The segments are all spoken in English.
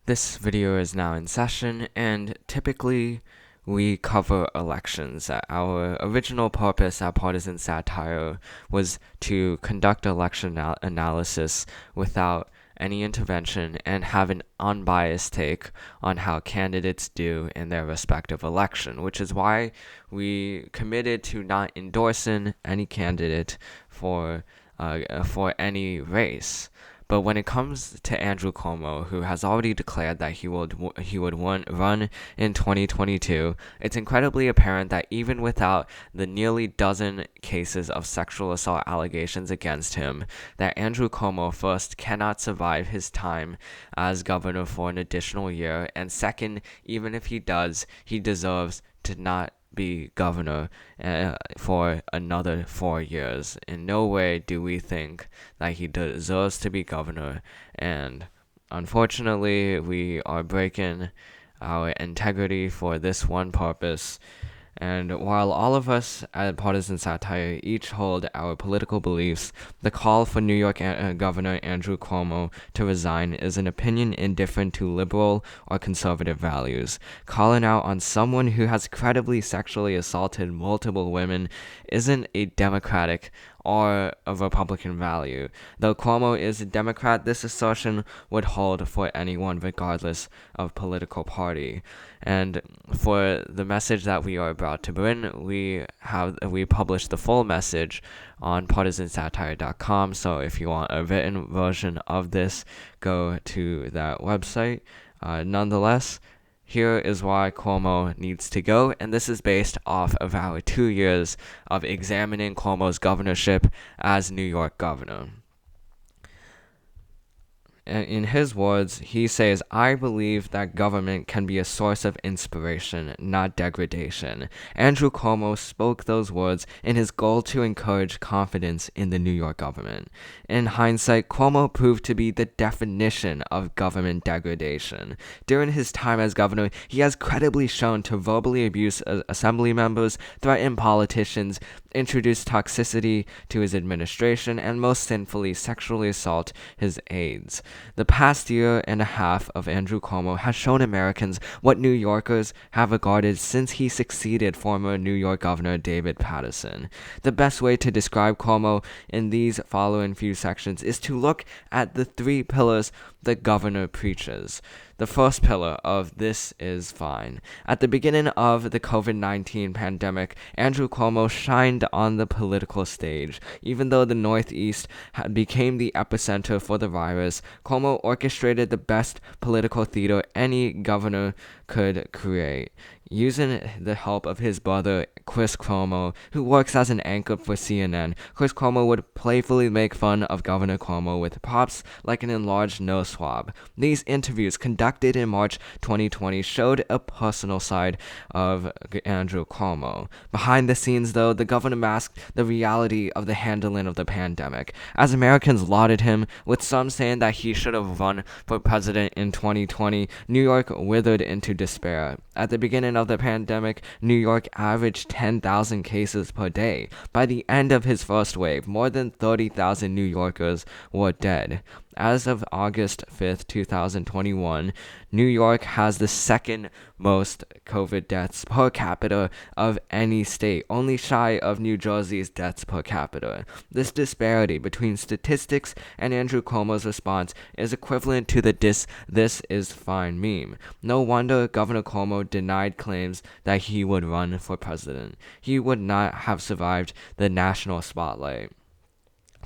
This video is now in session, and typically we cover elections. Our original purpose at Partisan Satire was to conduct election analysis without any intervention and have an unbiased take on how candidates do in their respective election, which is why we committed to not endorsing any candidate for any race. But when it comes to Andrew Cuomo, who has already declared that he would run in 2022, it's incredibly apparent that even without the nearly dozen cases of sexual assault allegations against him, that Andrew Cuomo, first, cannot survive his time as governor for an additional year, and second, even if he does, he deserves to not be governor for another 4 years. In no way do we think that he deserves to be governor, and unfortunately, we are breaking our integrity for this one purpose. And while all of us at Partisan Satire each hold our political beliefs, the call for New York Governor Andrew Cuomo to resign is an opinion indifferent to liberal or conservative values. Calling out on someone who has credibly sexually assaulted multiple women isn't a democratic or a Republican value. Though Cuomo is a Democrat, this assertion would hold for anyone regardless of political party. And for the message that we are about to bring, we published the full message on partisansatire.com. So if you want a written version of this, go to that website. Nonetheless, here is why Cuomo needs to go, and this is based off of our 2 years of examining Cuomo's governorship as New York governor. In his words, he says, "I believe that government can be a source of inspiration, not degradation." Andrew Cuomo spoke those words in his goal to encourage confidence in the New York government. In hindsight, Cuomo proved to be the definition of government degradation. During his time as governor, he has credibly shown to verbally abuse assembly members, threaten politicians, introduce toxicity to his administration, and most sinfully sexually assault his aides. The past year and a half of Andrew Cuomo has shown Americans what New Yorkers have regarded since he succeeded former New York Governor David Partisan. The best way to describe Cuomo in these following few sections is to look at the 3 pillars the governor preaches. The first pillar of "this is fine." At the beginning of the COVID-19 pandemic, Andrew Cuomo shined on the political stage. Even though the Northeast became the epicenter for the virus, Cuomo orchestrated the best political theater any governor could create. Using the help of his brother, Chris Cuomo, who works as an anchor for CNN, Chris Cuomo would playfully make fun of Governor Cuomo with props like an enlarged nose swab. These interviews, conducted in March 2020, showed a personal side of Andrew Cuomo. Behind the scenes, though, the governor masked the reality of the handling of the pandemic. As Americans lauded him, with some saying that he should have run for president in 2020, New York withered into despair. At the beginning of the pandemic, New York averaged 10,000 cases per day. By the end of his first wave, more than 30,000 New Yorkers were dead. As of August 5th, 2021, New York has the second most COVID deaths per capita of any state, only shy of New Jersey's deaths per capita. This disparity between statistics and Andrew Cuomo's response is equivalent to the "this is fine" meme. No wonder Governor Cuomo denied claims that he would run for president. He would not have survived the national spotlight.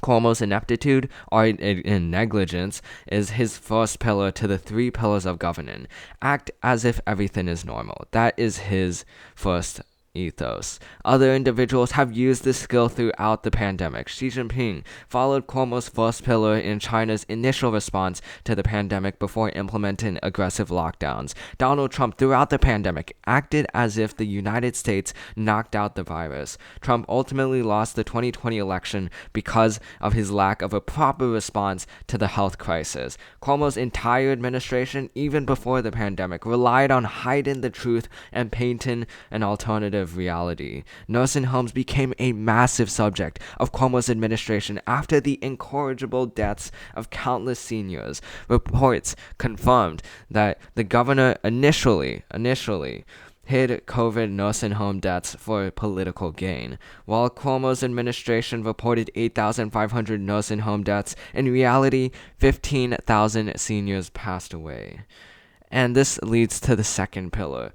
Cuomo's ineptitude or negligence is his first pillar to the 3 pillars of governing. Act as if everything is normal. That is his first ethos. Other individuals have used this skill throughout the pandemic. Xi Jinping followed Cuomo's first pillar in China's initial response to the pandemic before implementing aggressive lockdowns. Donald Trump, throughout the pandemic, acted as if the United States knocked out the virus. Trump ultimately lost the 2020 election because of his lack of a proper response to the health crisis. Cuomo's entire administration, even before the pandemic, relied on hiding the truth and painting an alternative alternative reality. Nursing homes became a massive subject of Cuomo's administration after the incorrigible deaths of countless seniors. Reports confirmed that the governor initially hid COVID nursing home deaths for political gain. While Cuomo's administration reported 8,500 nursing home deaths, in reality, 15,000 seniors passed away. And this leads to the second pillar,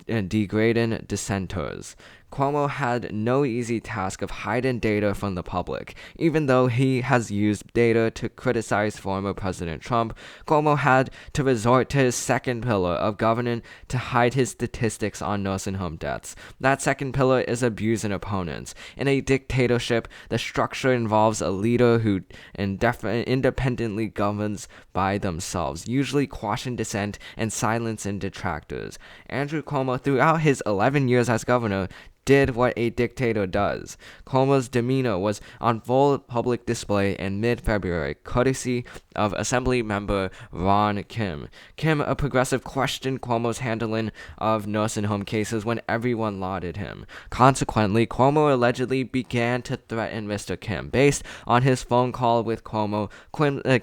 degrading dissenters. Cuomo had no easy task of hiding data from the public. Even though he has used data to criticize former President Trump, Cuomo had to resort to his second pillar of governing to hide his statistics on nursing home deaths. That second pillar is abusing opponents. In a dictatorship, the structure involves a leader who independently governs by themselves, usually quashing dissent and silencing detractors. Andrew Cuomo, throughout his 11 years as governor, did what a dictator does. Cuomo's demeanor was on full public display in mid-February, courtesy of Assembly member Ron Kim. Kim, a progressive, questioned Cuomo's handling of nursing home cases when everyone lauded him. Consequently, Cuomo allegedly began to threaten Mr. Kim. Based on his phone call with Cuomo,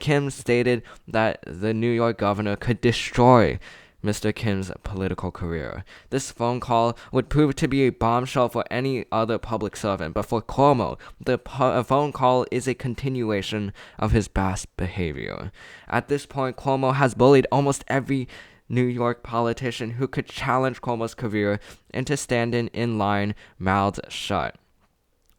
Kim stated that the New York governor could destroy Mr. Kim's political career. This phone call would prove to be a bombshell for any other public servant, but for Cuomo, the phone call is a continuation of his past behavior. At this point, Cuomo has bullied almost every New York politician who could challenge Cuomo's career into standing in line, mouths shut.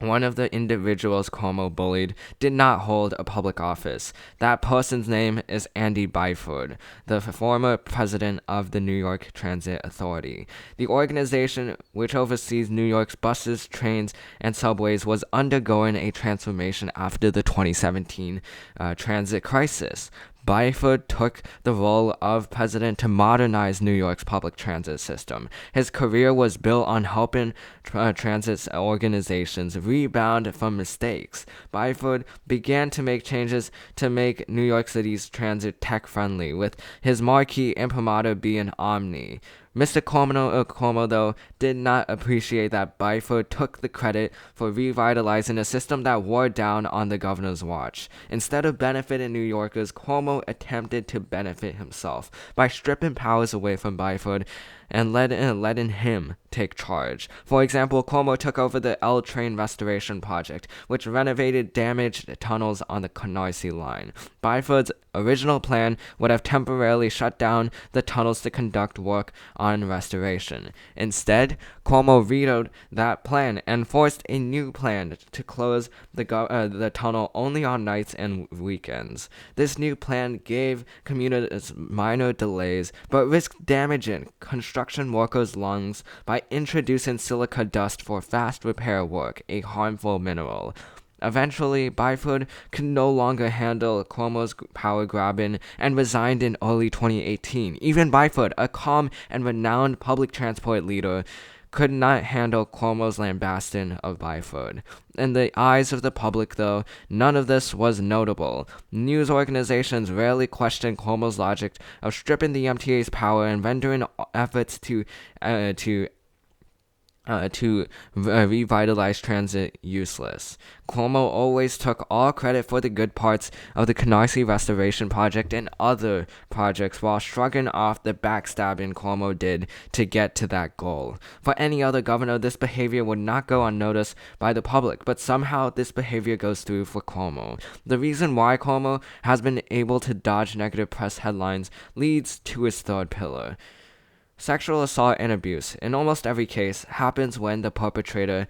One of the individuals Cuomo bullied did not hold a public office. That person's name is Andy Byford, the former president of the New York Transit Authority. The organization, which oversees New York's buses, trains, and subways, was undergoing a transformation after the 2017 transit crisis. Byford took the role of president to modernize New York's public transit system. His career was built on helping transit organizations rebound from mistakes. Byford began to make changes to make New York City's transit tech-friendly, with his marquee imprimatur being Omni. Mr. Cuomo, though, did not appreciate that Byford took the credit for revitalizing a system that wore down on the governor's watch. Instead of benefiting New Yorkers, Cuomo attempted to benefit himself by stripping powers away from Byford and letting him take charge. For example, Cuomo took over the L train restoration project, which renovated damaged tunnels on the Canarsie line. Byford's original plan would have temporarily shut down the tunnels to conduct work on restoration. Instead, Cuomo vetoed that plan and forced a new plan to close the tunnel only on nights and weekends. This new plan gave commuters minor delays, but risked damaging construction workers' lungs by introducing silica dust for fast repair work, a harmful mineral. Eventually, Byford could no longer handle Cuomo's power grabbing and resigned in early 2018. Even Byford, a calm and renowned public transport leader, could not handle Cuomo's lambasting of Byford. In the eyes of the public, though, none of this was notable. News organizations rarely questioned Cuomo's logic of stripping the MTA's power and rendering efforts to revitalize transit useless. Cuomo always took all credit for the good parts of the Canarsie restoration project and other projects while shrugging off the backstabbing Cuomo did to get to that goal. For any other governor, this behavior would not go unnoticed by the public, but somehow this behavior goes through for Cuomo. The reason why Cuomo has been able to dodge negative press headlines leads to his third pillar. Sexual assault and abuse, in almost every case, happens when the perpetrator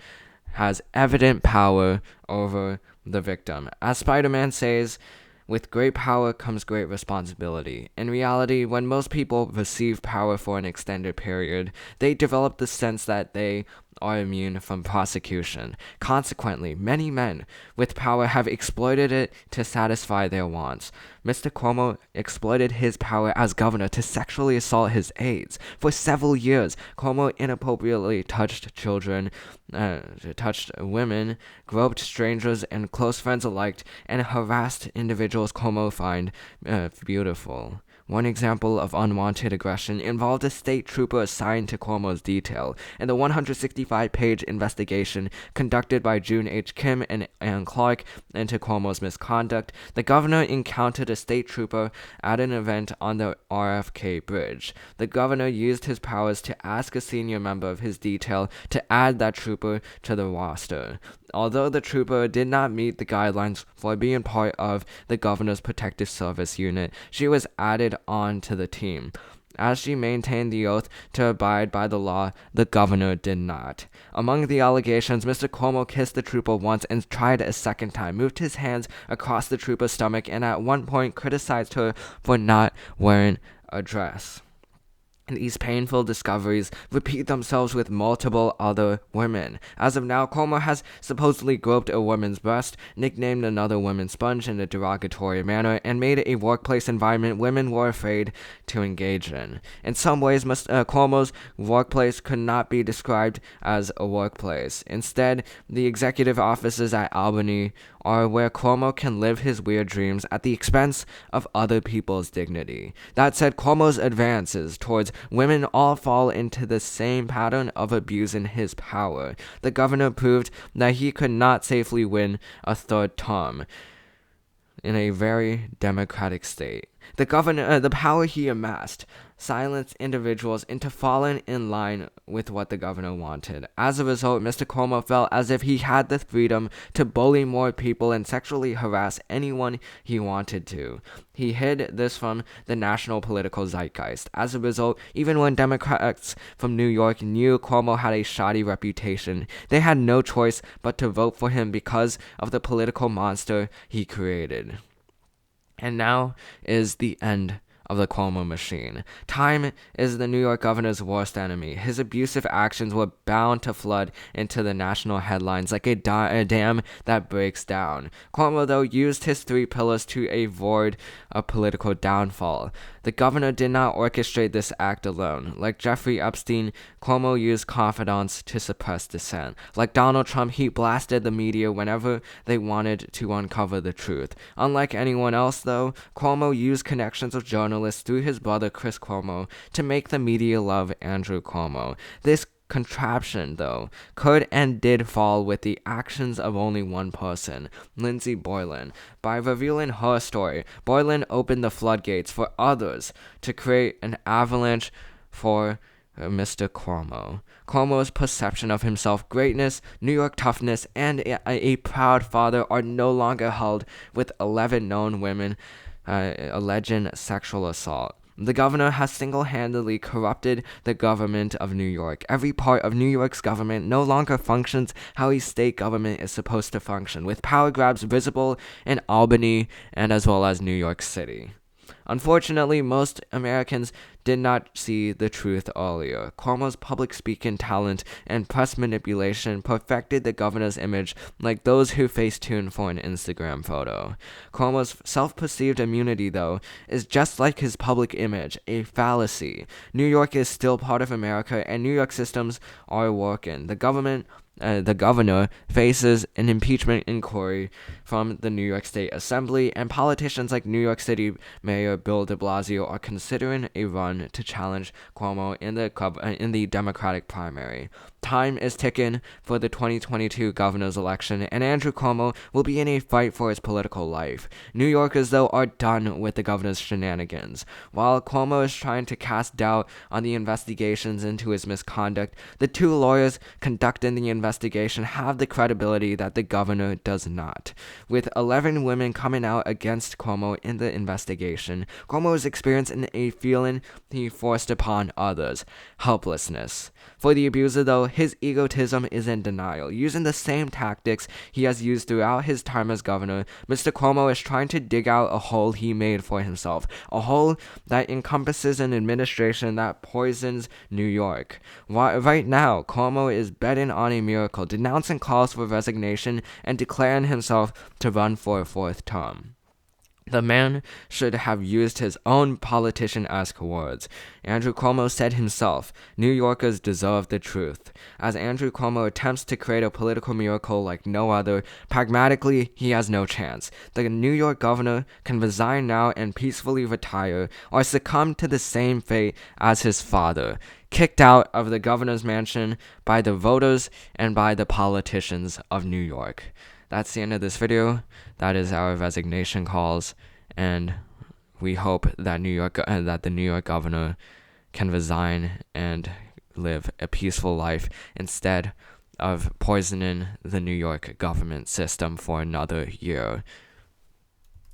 has evident power over the victim. As Spider-Man says, with great power comes great responsibility. In reality, when most people receive power for an extended period, they develop the sense that they are immune from prosecution. Consequently, many men with power have exploited it to satisfy their wants. Mr. Cuomo exploited his power as governor to sexually assault his aides. For several years, Cuomo inappropriately touched children, touched women, groped strangers and close friends alike, and harassed individuals Cuomo found beautiful. One example of unwanted aggression involved a state trooper assigned to Cuomo's detail. In the 165-page investigation conducted by June H. Kim and Ann Clark into Cuomo's misconduct, the governor encountered a state trooper at an event on the RFK bridge. The governor used his powers to ask a senior member of his detail to add that trooper to the roster. Although the trooper did not meet the guidelines for being part of the governor's protective service unit, she was added on to the team. As she maintained the oath to abide by the law, the governor did not. Among the allegations, Mr. Cuomo kissed the trooper once and tried a second time, moved his hands across the trooper's stomach, and at one point criticized her for not wearing a dress. These painful discoveries repeat themselves with multiple other women. As of now, Cuomo has supposedly groped a woman's breast, nicknamed another woman sponge in a derogatory manner, and made a workplace environment women were afraid to engage in. In some ways, Cuomo's workplace could not be described as a workplace. Instead, the executive offices at Albany are where Cuomo can live his weird dreams at the expense of other people's dignity. That said, Cuomo's advances towards women all fall into the same pattern of abusing his power. The governor proved that he could not safely win a third term in a very democratic state. The power he amassed silenced individuals into falling in line with what the governor wanted. As a result, Mr. Cuomo felt as if he had the freedom to bully more people and sexually harass anyone he wanted to. He hid this from the national political zeitgeist. As a result, even when Democrats from New York knew Cuomo had a shoddy reputation, they had no choice but to vote for him because of the political monster he created. And now is the end of the Cuomo machine. Time is the New York governor's worst enemy. His abusive actions were bound to flood into the national headlines like a dam that breaks down. Cuomo, though, used his 3 pillars to avoid a political downfall. The governor did not orchestrate this act alone. Like Jeffrey Epstein, Cuomo used confidants to suppress dissent. Like Donald Trump, he blasted the media whenever they wanted to uncover the truth. Unlike anyone else, though, Cuomo used connections of journalists through his brother Chris Cuomo to make the media love Andrew Cuomo. This contraption, though, could and did fall with the actions of only one person, Lindsay Boylan. By revealing her story, Boylan opened the floodgates for others to create an avalanche for Mr. Cuomo. Cuomo's perception of himself, greatness, New York toughness, and a proud father are no longer held with 11 known women alleging sexual assault. The governor has single-handedly corrupted the government of New York. Every part of New York's government no longer functions how a state government is supposed to function, with power grabs visible in Albany and as well as New York City. Unfortunately, most Americans did not see the truth earlier. Cuomo's public speaking talent and press manipulation perfected the governor's image like those who face-tune for an Instagram photo. Cuomo's self-perceived immunity, though, is just like his public image, a fallacy. New York is still part of America, and New York systems are working. The governor faces an impeachment inquiry from the New York State Assembly, and politicians like New York City Mayor Bill de Blasio are considering a run to challenge Cuomo in the Democratic primary. Time is ticking for the 2022 governor's election, and Andrew Cuomo will be in a fight for his political life. New Yorkers, though, are done with the governor's shenanigans. While Cuomo is trying to cast doubt on the investigations into his misconduct, the 2 lawyers conducting the investigation have the credibility that the governor does not. With 11 women coming out against Cuomo in the investigation, Cuomo is experiencing a feeling he forced upon others: helplessness. For the abuser, though, his egotism is in denial. Using the same tactics he has used throughout his time as governor, Mr. Cuomo is trying to dig out a hole he made for himself, a hole that encompasses an administration that poisons New York. Right now, Cuomo is betting on a miracle, denouncing calls for resignation, and declaring himself to run for a 4th term. The man should have used his own politician-esque words. Andrew Cuomo said himself, New Yorkers deserve the truth. As Andrew Cuomo attempts to create a political miracle like no other, pragmatically, he has no chance. The New York governor can resign now and peacefully retire, or succumb to the same fate as his father, kicked out of the governor's mansion by the voters and by the politicians of New York. That's the end of this video. That is our resignation calls, and we hope that the New York governor can resign and live a peaceful life instead of poisoning the New York government system for another year.